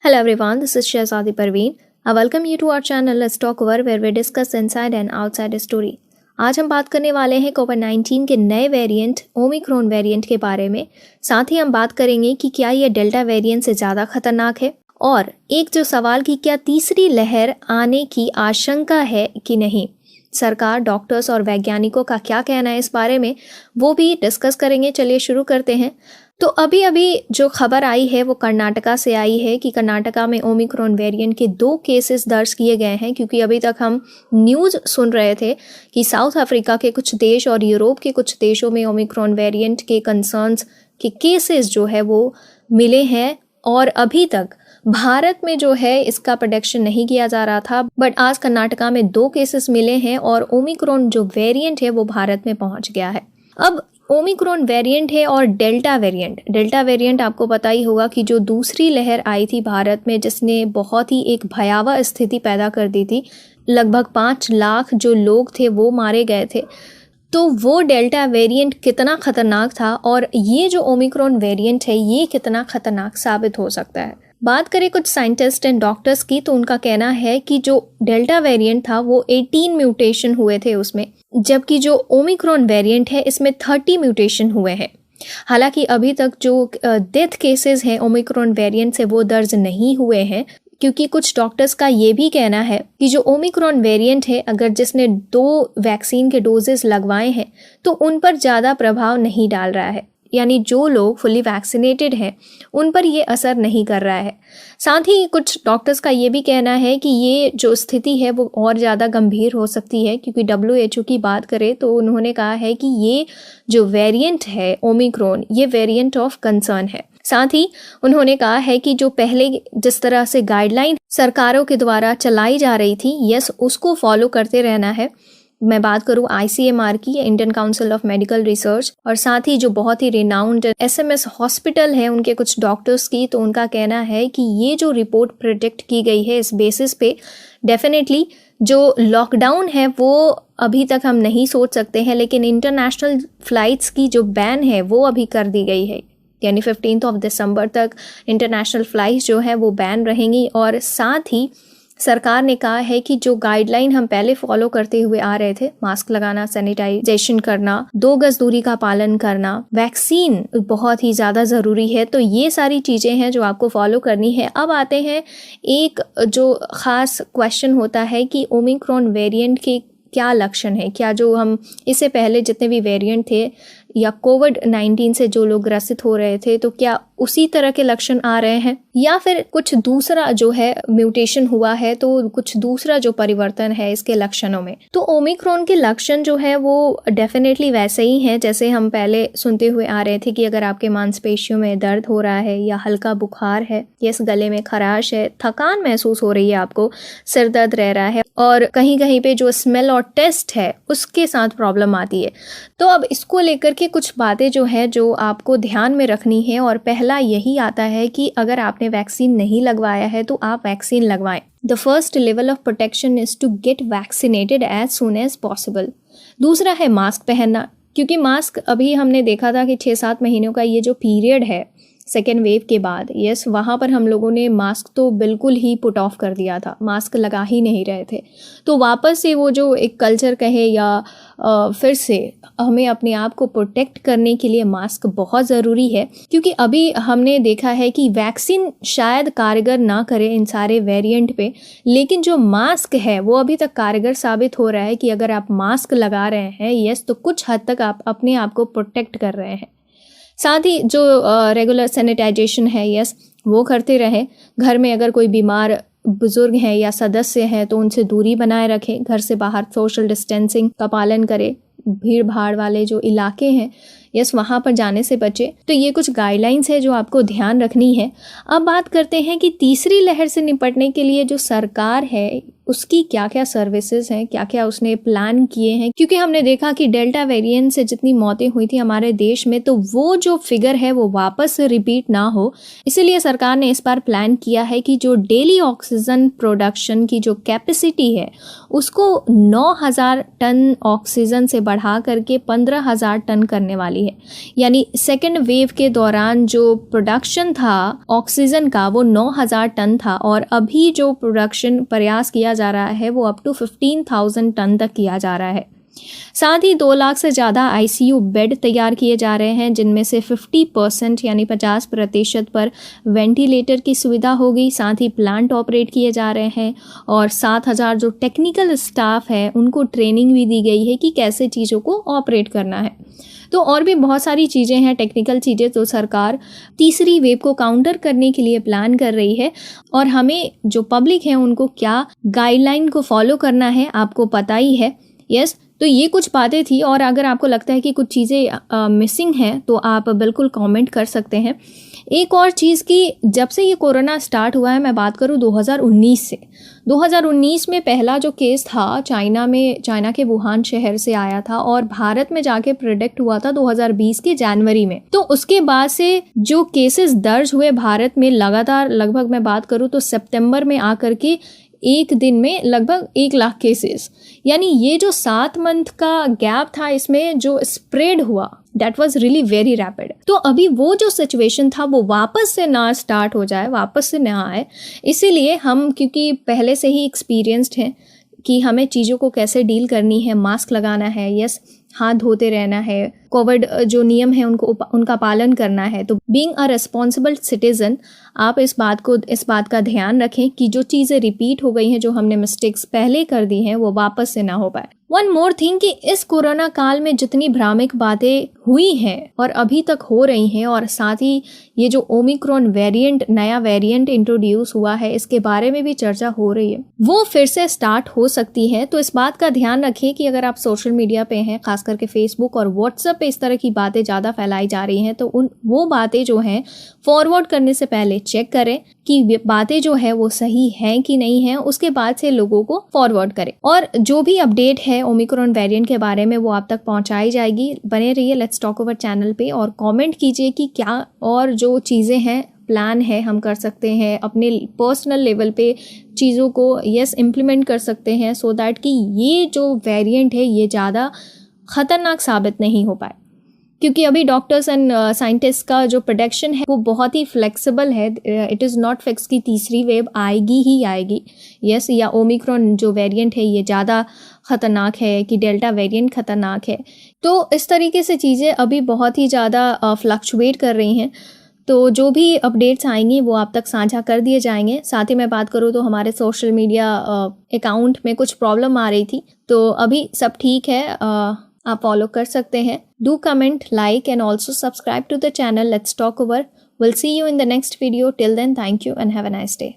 Hello everyone, this is Shahzadi Parveen. I welcome you to our channel Let's Talk Over where we discuss inside and outside story. आज हम बात करने वाले हैं कोविड-19 के नए वेरिएंट ओमिक्रॉन वेरिएंट के बारे में। साथ ही हम बात करेंगे कि क्या ये डेल्टा वेरिएंट से ज़्यादा खतरनाक है, और एक जो सवाल कि क्या तीसरी लहर आने की आशंका है कि नहीं। सरकार, डॉक्टर्स और वैज्ञानिकों का क्या कहना है इस बारे में, वो भी डिस्कस करेंगे। चलिए शुरू करते हैं। तो अभी जो खबर आई है वो कर्नाटका से आई है कि कर्नाटका में ओमिक्रॉन वेरिएंट के 2 केसेस दर्ज किए गए हैं, क्योंकि अभी तक हम न्यूज़ सुन रहे थे कि साउथ अफ्रीका के कुछ देश और यूरोप के कुछ देशों में ओमिक्रॉन वेरिएंट के कंसर्न्स के केसेस जो है वो मिले हैं, और अभी तक भारत में जो है इसका प्रेडिक्शन नहीं किया जा रहा था। बट आज कर्नाटका में 2 केसेस मिले हैं और ओमिक्रॉन जो वेरिएंट है वो भारत में पहुंच गया है। अब ओमिक्रॉन वेरिएंट है और डेल्टा वेरिएंट आपको पता ही होगा कि जो दूसरी लहर आई थी भारत में, जिसने बहुत ही एक भयावह स्थिति पैदा कर दी थी। लगभग 5 लाख जो लोग थे वो मारे गए थे। तो वो डेल्टा वेरिएंट कितना खतरनाक था, और ये जो ओमिक्रॉन वेरिएंट है ये कितना खतरनाक साबित हो सकता है। बात करें कुछ साइंटिस्ट एंड डॉक्टर्स की, तो उनका कहना है कि जो डेल्टा वेरिएंट था वो 18 म्यूटेशन हुए थे उसमें, जबकि जो ओमिक्रॉन वेरिएंट है इसमें 30 म्यूटेशन हुए हैं। हालांकि अभी तक जो डेथ केसेस हैं ओमिक्रॉन वेरिएंट से वो दर्ज नहीं हुए हैं, क्योंकि कुछ डॉक्टर्स का ये भी कहना है कि जो ओमिक्रॉन वेरिएंट है, अगर जिसने 2 वैक्सीन के डोजेस लगवाए हैं तो उन पर ज़्यादा प्रभाव नहीं डाल रहा है, यानी जो लोग फुली वैक्सीनेटेड हैं उन पर ये असर नहीं कर रहा है। साथ ही कुछ डॉक्टर्स का ये भी कहना है कि ये जो स्थिति है वो और ज़्यादा गंभीर हो सकती है, क्योंकि WHO की बात करें तो उन्होंने कहा है कि ये जो वेरिएंट है ओमिक्रॉन, ये वेरिएंट ऑफ कंसर्न है। साथ ही उन्होंने कहा है कि जो पहले जिस तरह से गाइडलाइन सरकारों के द्वारा चलाई जा रही थी, यस, उसको फॉलो करते रहना है। मैं बात करूं ICMR की, Indian council of medical research, और साथ ही जो बहुत ही रिनाउंड SMS हॉस्पिटल है उनके कुछ डॉक्टर्स की, तो उनका कहना है कि ये जो रिपोर्ट प्रेडिक्ट की गई है इस बेसिस पे डेफिनेटली जो लॉकडाउन है वो अभी तक हम नहीं सोच सकते हैं, लेकिन इंटरनेशनल फ्लाइट्स की जो बैन है वो अभी कर दी गई है, यानी 15 दिसंबर तक इंटरनेशनल फ्लाइट्स जो है वो बैन रहेंगी। और साथ ही सरकार ने कहा है कि जो गाइडलाइन हम पहले फॉलो करते हुए आ रहे थे, मास्क लगाना, सैनिटाइजेशन करना, 2 गज दूरी का पालन करना, वैक्सीन बहुत ही ज़्यादा ज़रूरी है, तो ये सारी चीज़ें हैं जो आपको फॉलो करनी है। अब आते हैं, एक जो ख़ास क्वेश्चन होता है कि ओमिक्रॉन वेरिएंट के क्या लक्षण है, क्या जो हम इससे पहले जितने भी वेरिएंट थे या कोविड-19 से जो लोग ग्रसित हो रहे थे, तो क्या उसी तरह के लक्षण आ रहे हैं, या फिर कुछ दूसरा जो है म्यूटेशन हुआ है, तो कुछ दूसरा जो परिवर्तन है इसके लक्षणों में। तो ओमिक्रॉन के लक्षण जो है वो डेफिनेटली वैसे ही हैं जैसे हम पहले सुनते हुए आ रहे थे कि अगर आपके मांसपेशियों में दर्द हो रहा है, या हल्का बुखार है, या गले में खराश है, थकान महसूस हो रही है, आपको सिर दर्द रह रहा है, और कहीं कहीं पे जो स्मेल और टेस्ट है उसके साथ प्रॉब्लम आती है। तो अब इसको लेकर के कुछ बातें जो है जो आपको ध्यान में रखनी है, और पहला यही आता है कि अगर आपने वैक्सीन नहीं लगवाया है तो आप वैक्सीन लगवाएं। The first level of protection is to get vaccinated as soon as possible. दूसरा है मास्क पहनना, क्योंकि मास्क अभी हमने देखा था कि 6-7 महीनों का ये जो पीरियड है सेकेंड वेव के बाद, यस, वहाँ पर हम लोगों ने मास्क तो बिल्कुल ही पुट ऑफ कर दिया था, मास्क लगा ही नहीं रहे थे। तो वापस से वो जो एक कल्चर कहे या फिर से हमें अपने आप को प्रोटेक्ट करने के लिए मास्क बहुत ज़रूरी है, क्योंकि अभी हमने देखा है कि वैक्सीन शायद कारगर ना करे इन सारे वेरिएंट पे, लेकिन जो मास्क है वो अभी तक कारगर साबित हो रहा है कि अगर आप मास्क लगा रहे हैं, यस, तो कुछ हद तक आप अपने आप को प्रोटेक्ट कर रहे हैं। साथ ही जो रेगुलर सैनिटाइजेशन है, यस, वो करते रहें। घर में अगर कोई बीमार बुजुर्ग हैं या सदस्य हैं तो उनसे दूरी बनाए रखें। घर से बाहर सोशल डिस्टेंसिंग का पालन करें। भीड़ भाड़ वाले जो इलाके हैं, यस, वहाँ पर जाने से बचे। तो ये कुछ गाइडलाइंस है जो आपको ध्यान रखनी है। अब बात करते हैं कि तीसरी लहर से निपटने के लिए जो सरकार है उसकी क्या क्या सर्विसेज हैं, क्या क्या उसने प्लान किए हैं, क्योंकि हमने देखा कि डेल्टा वेरिएंट से जितनी मौतें हुई थी हमारे देश में, तो वो जो फिगर है वो वापस रिपीट ना हो, इसीलिए सरकार ने इस बार प्लान किया है कि जो डेली ऑक्सीजन प्रोडक्शन की जो कैपेसिटी है उसको 9,000 टन ऑक्सीजन से बढ़ा करके 15,000 टन करने वाली वाली है। यानी सेकेंड वेव के दौरान जो प्रोडक्शन था ऑक्सीजन का वो 9,000 टन था और अभी जो प्रोडक्शन प्रयास किया जा रहा है वो अप टू 15,000 टन तक किया जा रहा है। साथ ही 2 लाख से ज़्यादा ICU बेड तैयार किए जा रहे हैं, जिनमें से 50% यानी 50% पर वेंटिलेटर की सुविधा होगी। साथ ही प्लांट ऑपरेट किए जा रहे हैं और 7,000 जो टेक्निकल स्टाफ है उनको ट्रेनिंग भी दी गई है कि कैसे चीज़ों को ऑपरेट करना है। तो और भी बहुत सारी चीज़ें हैं, टेक्निकल चीज़ें, तो सरकार तीसरी वेव को काउंटर करने के लिए प्लान कर रही है। और हमें जो पब्लिक है उनको क्या गाइडलाइन को फॉलो करना है आपको पता ही है। यस, तो ये कुछ बातें थी और अगर आपको लगता है कि कुछ चीज़ें मिसिंग हैं तो आप बिल्कुल कमेंट कर सकते हैं। एक और चीज़ कि जब से ये कोरोना स्टार्ट हुआ है, मैं बात करूँ 2019 से, 2019 में पहला जो केस था चाइना के वुहान शहर से आया था और भारत में जाके प्रेडिक्ट हुआ था 2020 के जनवरी में। तो उसके बाद से जो केसेस दर्ज हुए भारत में लगातार, लगभग मैं बात करूँ तो सितंबर में आकर के एक दिन में लगभग 1 लाख केसेस, यानी ये जो 7 मंथ का गैप था इसमें जो स्प्रेड हुआ that was really very rapid. तो अभी वो जो सिचुएशन था वो वापस से ना स्टार्ट हो जाए, वापस से ना आए, इसीलिए हम क्योंकि पहले से ही एक्सपीरियंस्ड हैं कि हमें चीज़ों को कैसे डील करनी है, मास्क लगाना है, यस, हाथ धोते रहना है, कोविड जो नियम है उनका पालन करना है। तो बीइंग अ रिस्पॉन्सिबल सिटीजन आप इस बात का ध्यान रखें कि जो चीज़ें रिपीट हो गई हैं, जो हमने मिस्टेक्स पहले कर दी हैं, वो वापस से ना हो पाए। वन मोर थिंग कि इस कोरोना काल में जितनी भ्रामक बातें हुई हैं और अभी तक हो रही हैं, और साथ ही ये जो ओमिक्रॉन वेरिएंट, नया वेरिएंट इंट्रोड्यूस हुआ है, इसके बारे में भी चर्चा हो रही है, वो फिर से स्टार्ट हो सकती है। तो इस बात का ध्यान रखें कि अगर आप सोशल मीडिया पे हैं, खास करके फेसबुक और व्हाट्सएप पे इस तरह की बातें ज़्यादा फैलाई जा रही हैं, तो वो बातें जो हैं फॉरवर्ड करने से पहले चेक करें कि बातें जो है वो सही हैं कि नहीं है, उसके बाद से लोगों को फॉरवर्ड करें। और जो भी अपडेट है ओमिक्रॉन वेरिएंट के बारे में वो आप तक पहुंचाई जाएगी। बने रहिए लेट्स टॉक ओवर चैनल पे और कमेंट कीजिए कि क्या और जो चीज़ें हैं, प्लान है, हम कर सकते हैं अपने पर्सनल लेवल पे चीज़ों को यस इम्प्लीमेंट कर सकते हैं, सो दैट कि ये जो वेरिएंट है ये ज़्यादा ख़तरनाक साबित नहीं हो पाए। क्योंकि अभी डॉक्टर्स एंड साइंटिस्ट का जो प्रेडिक्शन है वो बहुत ही फ्लेक्सिबल है। इट इज़ नॉट फिक्स कि तीसरी वेव आएगी ही आएगी, यस, या ओमिक्रॉन जो वेरिएंट है ये ज़्यादा ख़तरनाक है कि डेल्टा वेरिएंट ख़तरनाक है। तो इस तरीके से चीज़ें अभी बहुत ही ज़्यादा फ्लक्चुएट कर रही हैं। तो जो भी अपडेट्स आएंगी वो आप तक साझा कर दिए जाएंगे। साथ ही मैं बात करूँ तो हमारे सोशल मीडिया अकाउंट में कुछ प्रॉब्लम आ रही थी, तो अभी सब ठीक है, आप फॉलो कर सकते हैं। Do comment, like and also subscribe to the channel let's talk over. Will see you in the next video. Till then, thank you and have a nice day.